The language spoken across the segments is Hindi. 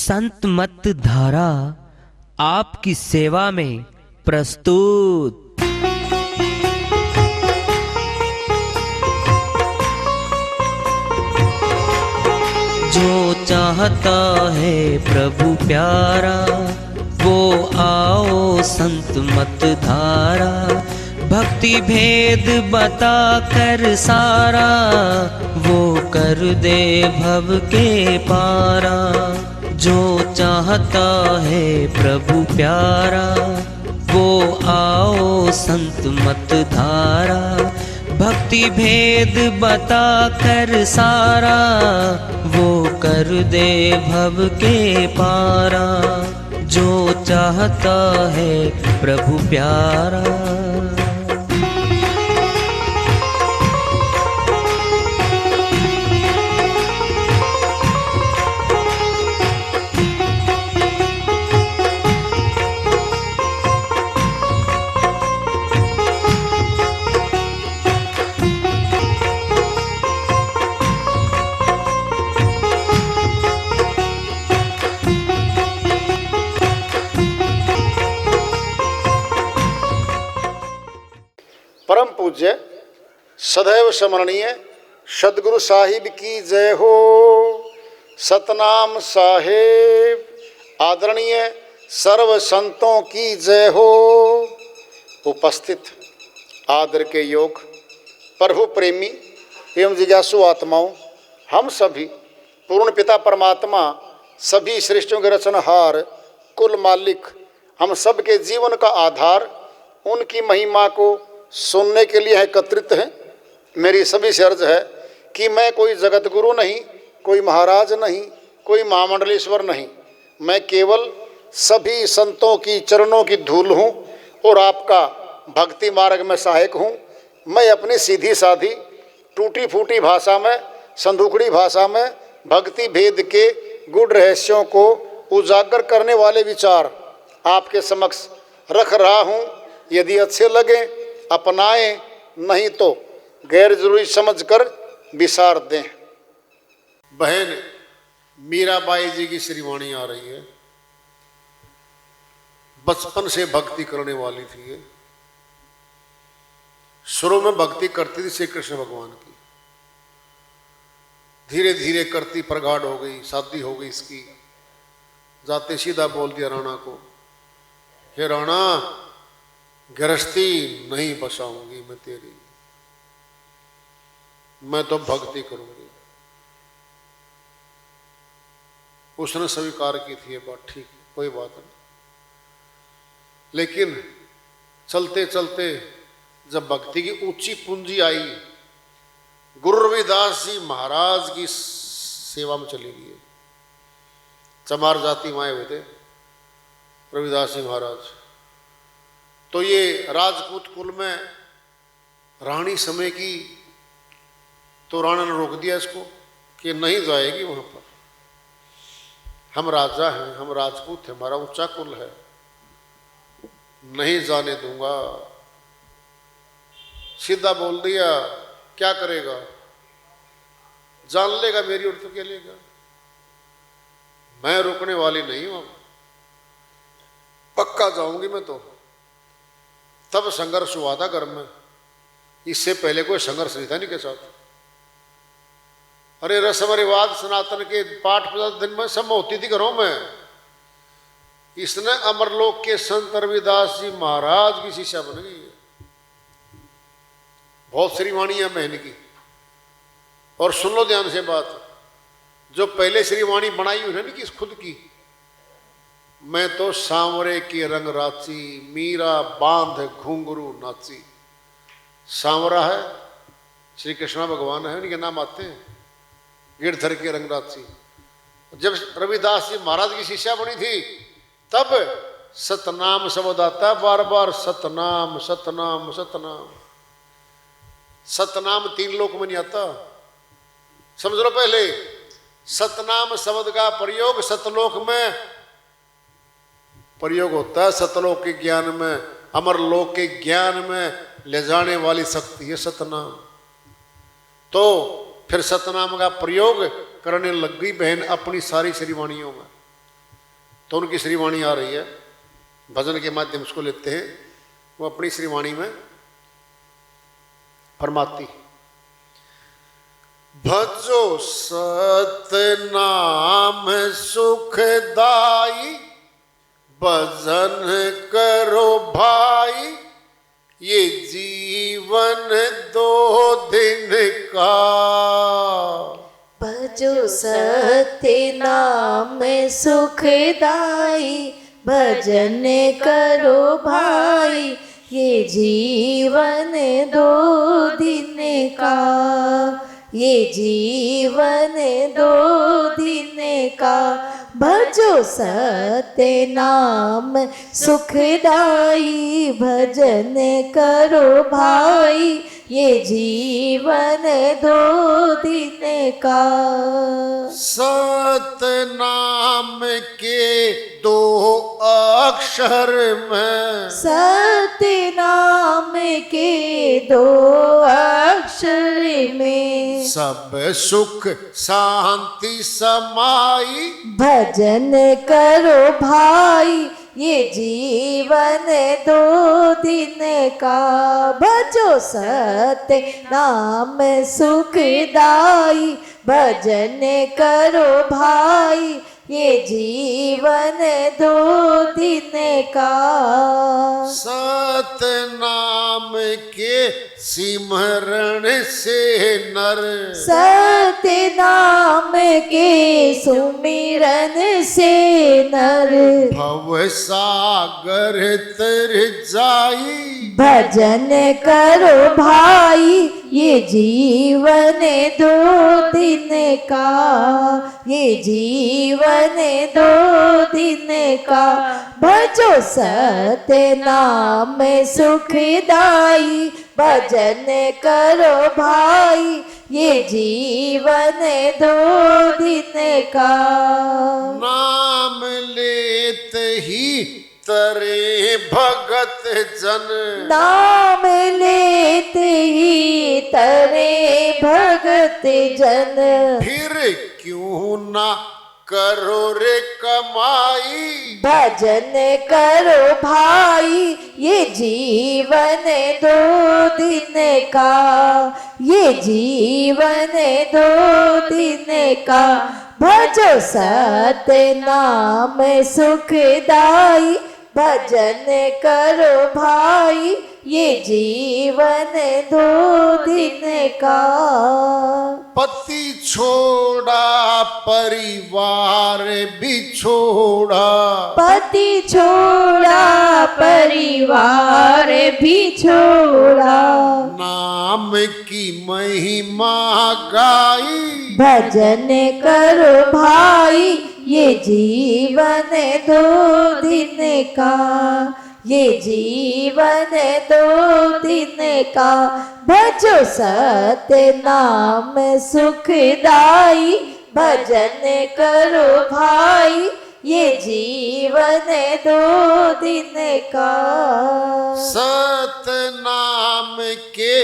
संत मत धारा आपकी सेवा में प्रस्तुत। जो चाहता है प्रभु प्यारा वो आओ संत मत धारा, भक्ति भेद बता कर सारा वो कर दे भव के पारा। जो चाहता है प्रभु प्यारा वो आओ संत मत धारा, भक्ति भेद बता कर सारा वो कर दे भव के पारा। जो चाहता है प्रभु प्यारा। परम पूज्य सदैव स्मरणीय सदगुरु साहिब की जय हो। सतनाम साहेब आदरणीय सर्व संतों की जय हो। उपस्थित आदर के योग प्रभु प्रेमी एवं जिज्ञासु आत्माओं, हम सभी पूर्ण पिता परमात्मा सभी सृष्टियों के रचनहार कुल मालिक हम सब के जीवन का आधार उनकी महिमा को सुनने के लिए एकत्रित हैं। मेरी सभी से अर्ज है कि मैं कोई जगत गुरु नहीं, कोई महाराज नहीं, कोई महामंडलेश्वर नहीं, मैं केवल सभी संतों की चरणों की धूल हूँ और आपका भक्ति मार्ग में सहायक हूँ। मैं अपनी सीधी साधी टूटी फूटी भाषा में, संदूकड़ी भाषा में भक्ति भेद के गुड़ रहस्यों को उजागर करने वाले विचार आपके समक्ष रख रहा हूँ। यदि अच्छे लगे अपनाएं, नहीं तो गैर जरूरी समझकर विसार दें। बहन मीराबाई जी की श्रीवाणी आ रही है। बचपन से भक्ति करने वाली थी ये। शुरू में भक्ति करती थी श्री कृष्ण भगवान की, धीरे धीरे करती प्रगाढ़ हो गई, शादी हो गई इसकी। जाते सीधा बोल दिया राणा को, हे राणा गृहस्थी नहीं बसाऊंगी मैं तेरी, मैं तो भक्ति करूंगी। उसने स्वीकार की थी ये बात, ठीक कोई बात नहीं। लेकिन चलते चलते जब भक्ति की ऊंची पूंजी आई, गुरु रविदास जी महाराज की सेवा में चली गई। चमार जाति में आए हुए थे रविदास जी महाराज। तो ये राजपूत कुल में रानी समय की, तो राणा ने रोक दिया इसको कि नहीं जाएगी वहां पर। हम राजा हैं, हम राजपूत हैं, हमारा ऊंचा कुल है, नहीं जाने दूंगा। सीधा बोल दिया, क्या करेगा, जान लेगा मेरी और तो क्या लेगा, मैं रुकने वाली नहीं हूं, पक्का जाऊंगी मैं तो। तब संघर्ष हुआ था घर में, इससे पहले कोई संघर्ष नहीं था इनके साथ। अरे रस्म रिवाज सनातन के पाठ दिन में सब होती थी घरों में। इसने अमरलोक के संत रविदास जी महाराज की शिष्या बन गई है। बहुत श्रीवाणी है बहन की। और सुन लो ध्यान से बात, जो पहले श्रीवाणी बनाई उन्होंने की खुद की, मैं तो सांवरे के रंग राची, मीरा बांध घुंघरू नाची। सांवरा है श्री कृष्ण भगवान है, उनके नाम आते हैं, गिरधर के रंग राची। जब रविदास जी महाराज की शिष्या बनी थी तब सतनाम शब्द आता है बार बार, सतनाम सतनाम सतनाम। सतनाम तीन लोक में नहीं आता, समझ लो। पहले सतनाम शब्द का प्रयोग सतलोक में प्रयोग होता है, सतलोक के ज्ञान में, अमरलोक के ज्ञान में ले जाने वाली शक्ति है सतनाम। तो फिर सतनाम का प्रयोग करने लग गई बहन अपनी सारी श्रीवाणियों में। तो उनकी श्रीवाणी आ रही है, भजन के माध्यम से उसको लेते हैं। वो अपनी श्रीवाणी में फरमाती, भजो सतनाम सुखदाई, भजन करो भाई, ये जीवन 2 दिन का। भजो सत्य नाम सुखदाई, भजन करो भाई, ये जीवन 2 दिन का, ये जीवन 2 दिन का। भजो सत्य नाम सुखदाई, भजन करो भाई, ये जीवन 2 दिन का। सतनाम के 2 अक्षर में, सत्य नाम के 2 अक्षर में, सब सुख शांति समाई, भजन करो भाई, ये जीवन 2 दिन का। भजो सत्य नाम सुखदाई, भजन करो भाई, ये जीवन 2 दिन का। सतनाम के सिमरण से नर, सत्य नाम के सुमिरन से नर, भव सागर तर जाई, भजन करो भाई, ये जीवन 2 दिन का, ये जीवन 2 दिन का। भजो सत्य नाम सुखदाई, भजन करो भाई, ये जीवन 2 दिन का। नाम लेत ही तरे भगत जन, नाम लेते ही तरे भगत जन, फिर क्यों ना करो रे कमाई, भजन करो भाई, ये जीवन 2 दिन का, ये जीवन 2 दिन का। भजो सत्य नाम सुखदाई, भजन करो भाई, ये जीवन 2 दिन का। पति छोड़ा परिवार भी छोड़ा, पति छोड़ा परिवार भी छोड़ा, नाम की महिमा गाई, भजन करो भाई, ये जीवन 2 दिन का, ये जीवन 2 दिन का। भजो सत्य नाम सुखदाई, भजन करो भाई, ये जीवन 2 दिन का। सतनाम के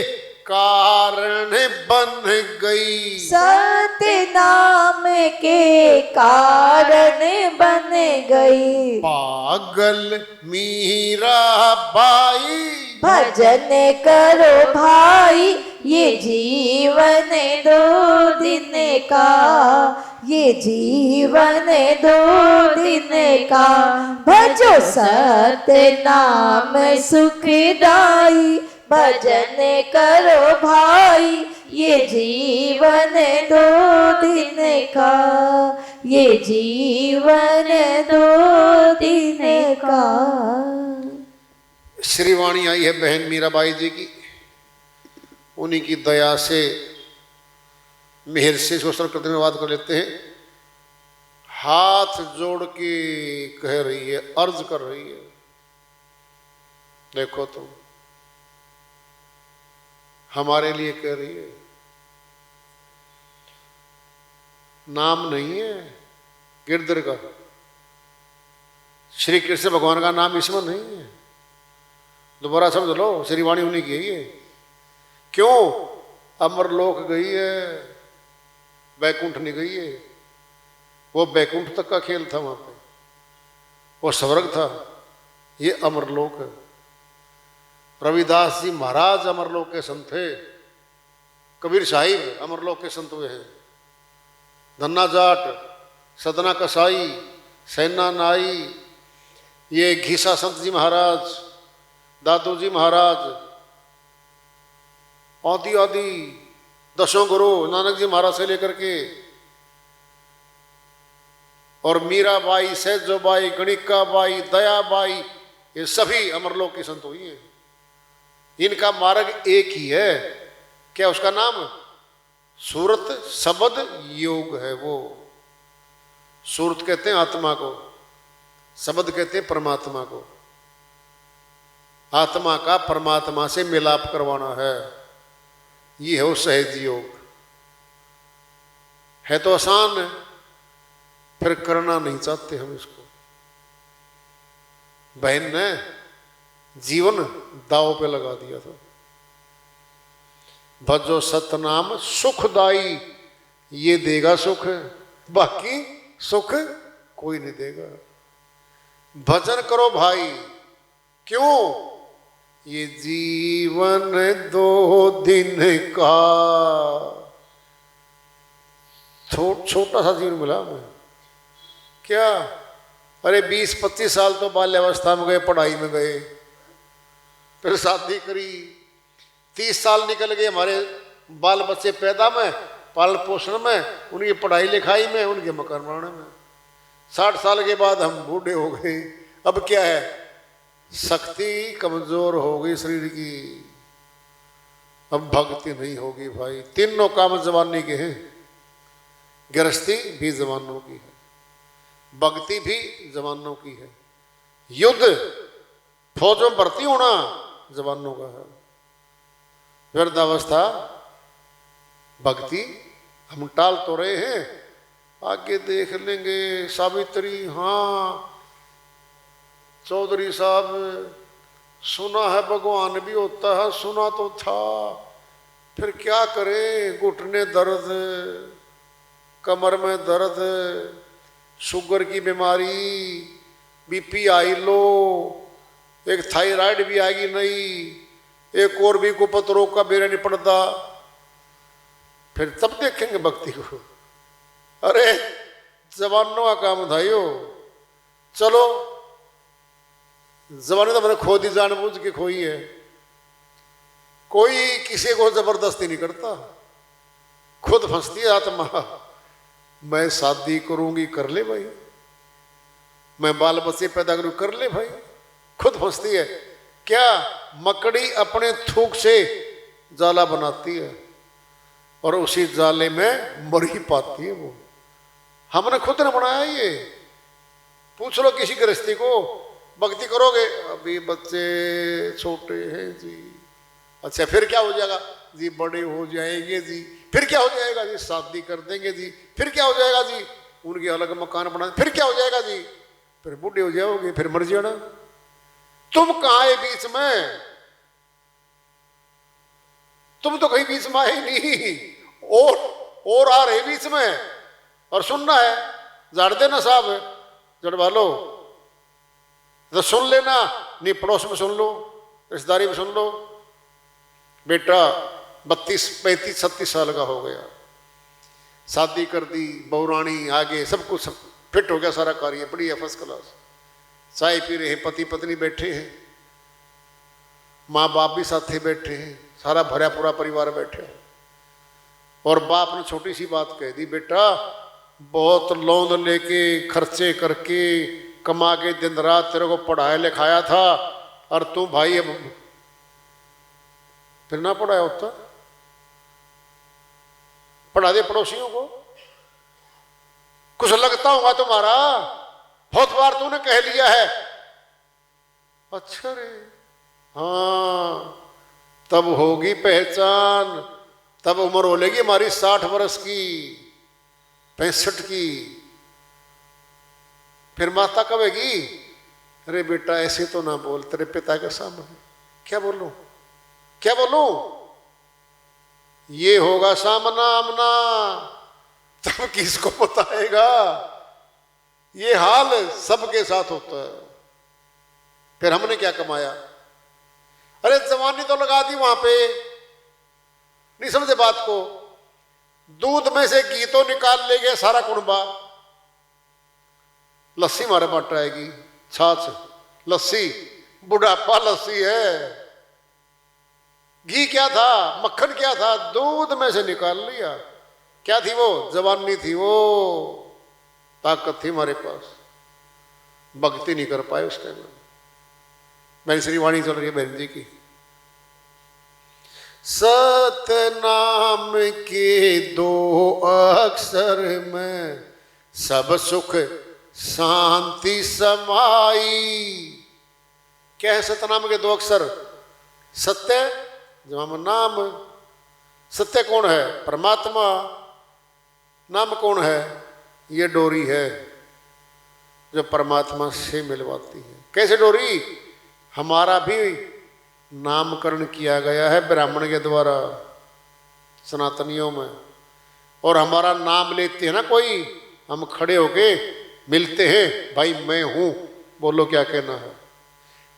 कारण बन गई, सत्य नाम के कारण बन गई, पागल मीरा बाई, भजन करो भाई, ये जीवन 2 दिन का, ये जीवन 2 दिन का। भजो सत्य नाम सुखदाई, भजन करो भाई, ये जीवन 2 दिन का, ये जीवन 2 दिन का। श्रीवाणी आई है बहन मीराबाई जी की, उन्हीं की दया से मेहर से शोषण करते हुए बात कर लेते हैं। हाथ जोड़ के कह रही है, अर्ज कर रही है, देखो तुम हमारे लिए कह रही है, नाम नहीं है गिरधर का, श्री कृष्ण भगवान का नाम इसमें नहीं है। दोबारा समझ लो, श्रीवाणी उन्हीं की है ये। क्यों? अमरलोक गई है, बैकुंठ नहीं गई है। वो बैकुंठ तक का खेल था वहां पे, वो स्वर्ग था, ये अमरलोक है। रविदास जी महाराज अमरलोक के संत थे, कबीर साहिब अमरलोक के संत हुए हैं, धन्ना जाट, सदना कसाई, सैना नाई, ये घीसा संत जी महाराज, दादू जी महाराज, आदि आदि दसों गुरु नानक जी महाराज से लेकर के, और मीराबाई, सहजोबाई, गणिकाबाई, दयाबाई, ये सभी अमरलोक की संत हुई हैं। इनका मार्ग एक ही है, क्या उसका नाम? सूरत शब्द योग है। वो सूरत कहते हैं आत्मा को, शब्द कहते हैं परमात्मा को। आत्मा का परमात्मा से मिलाप करवाना है, ये है वो सहज योग। है तो आसान है, फिर करना नहीं चाहते हम इसको। बहन ने जीवन दाव पे लगा दिया था। भजो सतनाम सुखदाई, ये देगा सुख, बाकी सुख कोई नहीं देगा। भजन करो भाई, क्यों? ये जीवन 2 दिन का, छोटा सा जीवन मिला हमें। क्या? अरे 20-25 साल तो बाल्यावस्था में गए, पढ़ाई में गए, फिर शादी करी, 30 साल निकल गए हमारे बाल बच्चे पैदा में, पालन पोषण में, उनकी पढ़ाई लिखाई में, उनके मकान बनाने में। 60 साल के बाद हम बूढ़े हो गए। अब क्या है? शक्ति कमजोर हो गई शरीर की, अब भक्ति नहीं होगी भाई। तीनों काम जवानी के हैं, गृहस्थी भी जवानों की है, भक्ति भी जवानों की है, युद्ध फौजों में भर्ती होना जवानों का है, वृद्धावस्था भक्ति हम टाल तो रहे हैं, आगे देख लेंगे। सावित्री, हाँ चौधरी साहब, सुना है भगवान भी होता है, सुना तो था, फिर क्या करें? घुटने दर्द, कमर में दर्द, शुगर की बीमारी, बीपी हाई लो, एक थायराइड भी आएगी नहीं, एक और भी कुपत रोग का बेरा नहीं पड़ता, फिर तब देखेंगे भक्ति को। अरे जवानों का काम था यो। चलो जवानी तो मैंने खो दी, जानबूझ के खोई है, कोई किसी को जबरदस्ती नहीं करता, खुद फंसती है आत्मा। मैं शादी करूंगी, कर ले भाई, मैं बाल बच्चे पैदा करूँ, कर ले भाई, खुद फंसती है। क्या? मकड़ी अपने थूक से जाला बनाती है और उसी जाले में मर ही पाती है वो। हमने खुद ने बनाया ये। पूछ लो किसी गृहस्थी को, भक्ति करोगे? अभी बच्चे छोटे हैं जी। अच्छा फिर क्या हो जाएगा जी? बड़े हो जाएंगे जी। फिर क्या हो जाएगा जी? शादी कर देंगे जी। फिर क्या हो जाएगा जी? उनके अलग मकान बना। फिर क्या हो जाएगा जी? फिर बूढ़े हो जाओगे, फिर मर जाना। तुम कहाँ है बीच में? तुम तो कहीं बीच में आए नहीं, और आ रहे बीच में, और सुनना है। झाड़ देना साहब, जड़वा लो तो सुन लेना, नहीं पड़ोस में सुन लो, रिश्तेदारी में सुन लो। बेटा 32, 35, 36 साल का हो गया, शादी कर दी, बहुरानी आगे, सब कुछ फिट हो गया, सारा कार्य बढ़िया फर्स्ट क्लास, चाय पी रहे हैं, पति पत्नी बैठे हैं, माँ बाप भी साथ बैठे हैं, सारा भरा पूरा परिवार बैठे हैं। और बाप ने छोटी सी बात कह दी, बेटा बहुत लौंद लेके खर्चे करके कमा के दिन रात तेरे को पढ़ाया लिखाया था, और तू भाई अब फिर ना पढ़ाया होता, पढ़ा दे पड़ोसियों को, कुछ लगता होगा तुम्हारा, बहुत बार तूने कह लिया है। अच्छा रे, हाँ तब होगी पहचान, तब उम्र हो लेगी हमारी 60 वर्ष की, 65 की। फिर माता कहेगी, अरे बेटा ऐसे तो ना बोल, तेरे पिता के सामने। क्या बोलूं, क्या बोलूं? ये होगा सामना आमना, तब किसको बताएगा? ये हाल सबके साथ होता है। फिर हमने क्या कमाया? अरे जवानी तो लगा दी वहां पे, नहीं समझे बात को। दूध में से घी तो निकाल ले गए सारा कुंबा, लस्सी मारे बाट आएगी, छाछ लस्सी, बुढ़ापा लस्सी है। घी क्या था, मक्खन क्या था, दूध में से निकाल लिया। क्या थी वो? जवानी थी, वो ताकत थी हमारे पास। भक्ति नहीं कर पाए उस टाइम में। मैंने श्रीवाणी चल रही है बहन जी की। सतनाम के दो अक्षर में सब सुख शांति समाई। क्या है सतनाम के दो अक्षर? सत्य जब नाम। सत्य कौन है? परमात्मा। नाम कौन है? ये डोरी है जो परमात्मा से मिलवाती है। कैसे डोरी? हमारा भी नामकरण किया गया है ब्राह्मण के द्वारा सनातनियों में, और हमारा नाम लेते हैं ना कोई, हम खड़े होके मिलते हैं, भाई मैं हूं, बोलो क्या कहना है।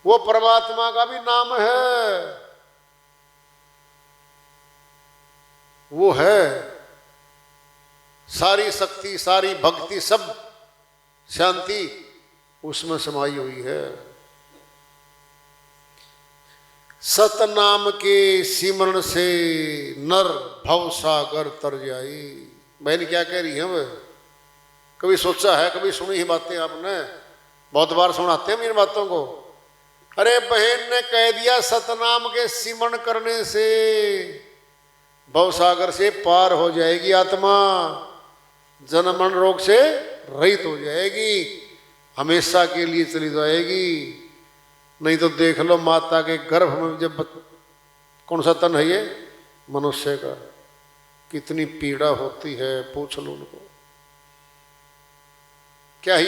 वो परमात्मा का भी नाम है, वो है। सारी शक्ति, सारी भक्ति, सब शांति उसमें समाई हुई है। सतनाम के सिमरण से नर भव सागर तर जाई। बहन क्या कह रही है? वह कभी सोचा है, कभी सुनी ही बातें आपने? बहुत बार सुनाते हैं इन बातों को। अरे बहन ने कह दिया सतनाम के सिमरण करने से भवसागर से पार हो जाएगी आत्मा, जन्म मरण रोग से रहित हो जाएगी, हमेशा के लिए चली जाएगी। नहीं तो देख लो माता के गर्भ में जब कौन सा तन है ये मनुष्य का, कितनी पीड़ा होती है, पूछ लो उनको। क्या है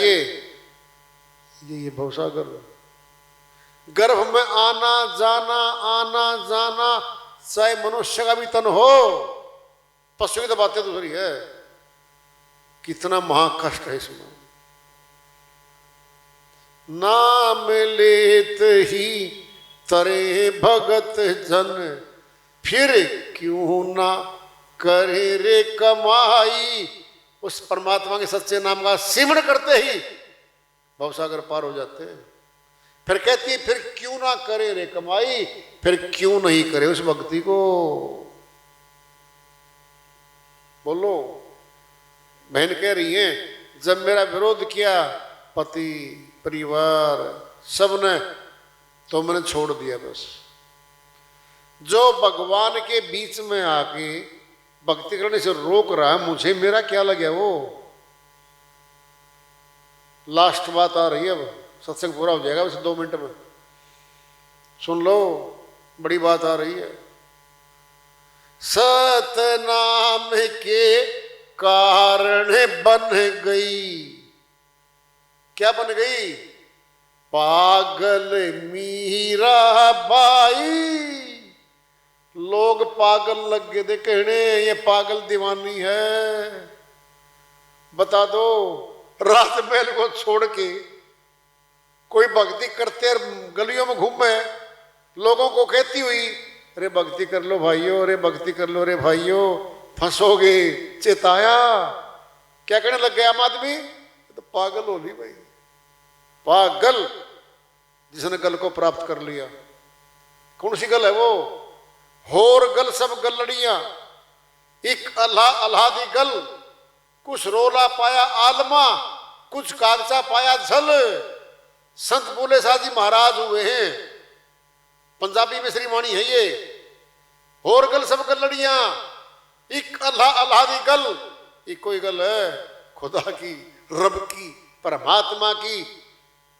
ये भवसागर। गर्भ में आना जाना, चाहे मनुष्य का भी तन हो, पशु की तो बातें दूसरी है। कितना महाकष्ट है इसमें। नाम लेत ही तरे भगत जन, फिर क्यों ना करे रे कमाई। उस परमात्मा के सच्चे नाम का सिमरण करते ही भवसागर पार हो जाते हैं। फिर कहती है फिर क्यों ना करे रे कमाई, फिर क्यों नहीं करे उस भक्ति को। बोलो। बहन कह रही है जब मेरा विरोध किया पति परिवार सबने, तो मैंने छोड़ दिया बस। जो भगवान के बीच में आके भक्ति करने से रोक रहा है मुझे, मेरा क्या लगे वो। लास्ट बात आ रही है, अब सत्संग पूरा हो जाएगा बस 2 मिनट में, सुन लो, बड़ी बात आ रही है। सतनाम के कारण बन गई, क्या बन गई? पागल मीरा बाई। लोग पागल लग गए थे कहने ये पागल दीवानी है। बता दो रात महल को छोड़ के कोई भक्ति करते गलियों में घूमे, लोगों को कहती हुई अरे भक्ति कर लो भाइयों, अरे भक्ति कर लो रे भाइयों, फंसोगे। चेताया, क्या कहने लग गया आम आदमी? तो पागल हो ली भाई, पागल जिसने गल को प्राप्त कर लिया। कौन सी गल है वो? होर गल सब गलड़ियां, एक अल्लाह अल्लाह दी गल, कुछ रोला पाया आलमा, कुछ कागजा पाया झल। संत बोले शाह जी महाराज हुए हैं, पंजाबी में श्रीवाणी है ये। होर गल सब गलड़ियां, एक अल्लाह अल्लाह दी गल, एक कोई गल है खुदा की, रब की, परमात्मा की,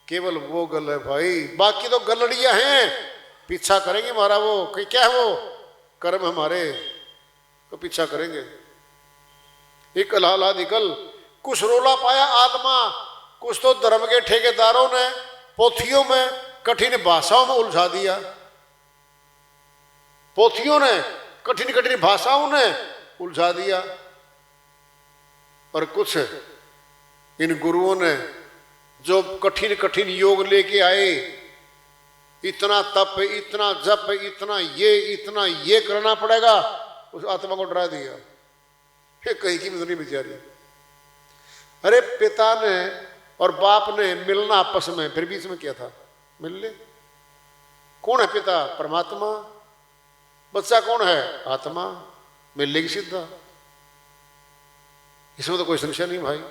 केवल वो गल है भाई। बाकी तो गलड़ियां हैं, पीछा करेंगे हमारा वो। क्या है वो? कर्म हमारे तो पीछा करेंगे। एक अल्लाह अल्लाह दी गल, कुछ रोला पाया आत्मा, कुछ तो धर्म के ठेकेदारों ने पोथियों में कठिन भाषाओं में उलझा दिया। पोथियों ने कठिन कठिन भाषाओं ने उलझा दिया, और कुछ इन गुरुओं ने जो कठिन कठिन योग लेके आए, इतना तप, इतना जप, इतना ये करना पड़ेगा, उस आत्मा को डरा दिया, फिर कहीं की भी नहीं बेचारी। अरे पिता ने और बाप ने मिलना आपस में, फिर बीच में क्या था, मिल ले। कौन है पिता? परमात्मा। बच्चा कौन है? आत्मा। मिल लेगी सीधा, इसमें तो कोई संशय नहीं भाई।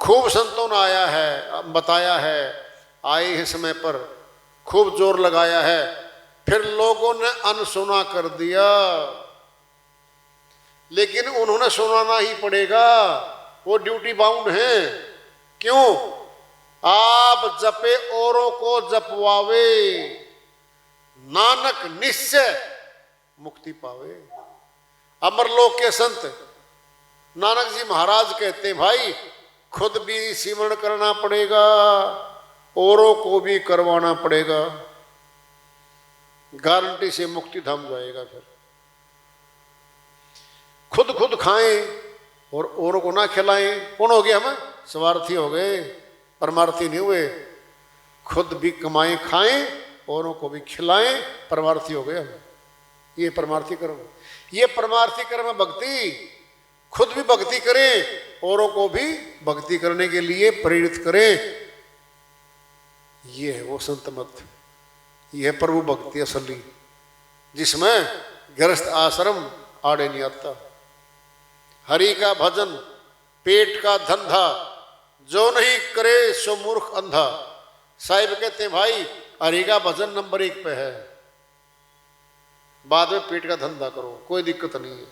खूब संतों ने आया है, बताया है, आए हैं समय पर, खूब जोर लगाया है, फिर लोगों ने अनसुना कर दिया। लेकिन उन्होंने सुनाना ही पड़ेगा, वो ड्यूटी बाउंड है। क्यों? आप जपे औरों को जपवावे, नानक निश्चय मुक्ति पावे। अमरलोक के संत नानक जी महाराज कहते, भाई खुद भी सिमरण करना पड़ेगा, औरों को भी करवाना पड़ेगा, गारंटी से मुक्ति धाम जाएगा। फिर खुद खाएं और औरों को ना खिलाएं। कौन हो गया? हम स्वार्थी हो गए, परमार्थी नहीं हुए। खुद भी कमाएं खाएं, औरों को भी खिलाएं, परमार्थी हो गए हम। ये परमार्थी कर्म, ये परमार्थी कर्म भक्ति। खुद भी भक्ति करें, औरों को भी भक्ति करने के लिए प्रेरित करें। ये है वो संत मत, ये है प्रभु भक्ति असली, जिसमें गृहस्थ आश्रम आड़े नहीं आता। हरि का भजन पेट का धंधा, जो नहीं करे सो मूर्ख अंधा। साहिब कहते हैं भाई हरि का भजन नंबर 1 पे है, बाद में पेट का धंधा करो, कोई दिक्कत नहीं है।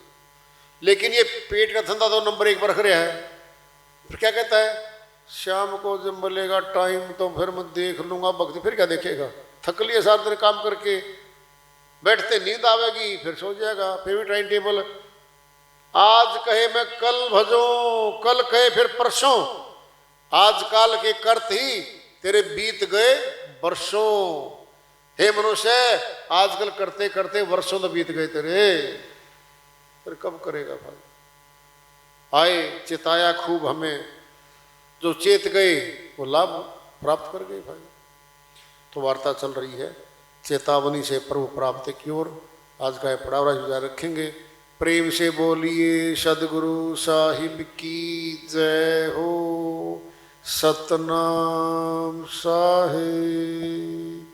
लेकिन ये पेट का धंधा तो नंबर 1 पर रख रहा है। फिर क्या कहता है? शाम को जब मिलेगा टाइम तो फिर मैं देख लूंगा भक्ति। फिर क्या देखेगा? थक लिए सारा दिन काम करके, बैठते नींद आवेगी, फिर सो जाएगा। फिर भी टाइम टेबल, आज कहे मैं कल भजूं, कल कहे फिर परसों, आजकल के करत ही तेरे बीत गए वर्षों। हे मनुष्य, आजकल करते करते वर्षों तो बीत गए तेरे, फिर कब करेगा भाई? आए चिताया खूब हमें, जो चेत गए वो लाभ प्राप्त कर गए भाई। तो वार्ता चल रही है चेतावनी से प्रभु प्राप्ति की ओर। आज का पड़ावरा जारी रखेंगे। प्रेम से बोलिए सदगुरु साहिब की जय हो। सतनाम साहिब।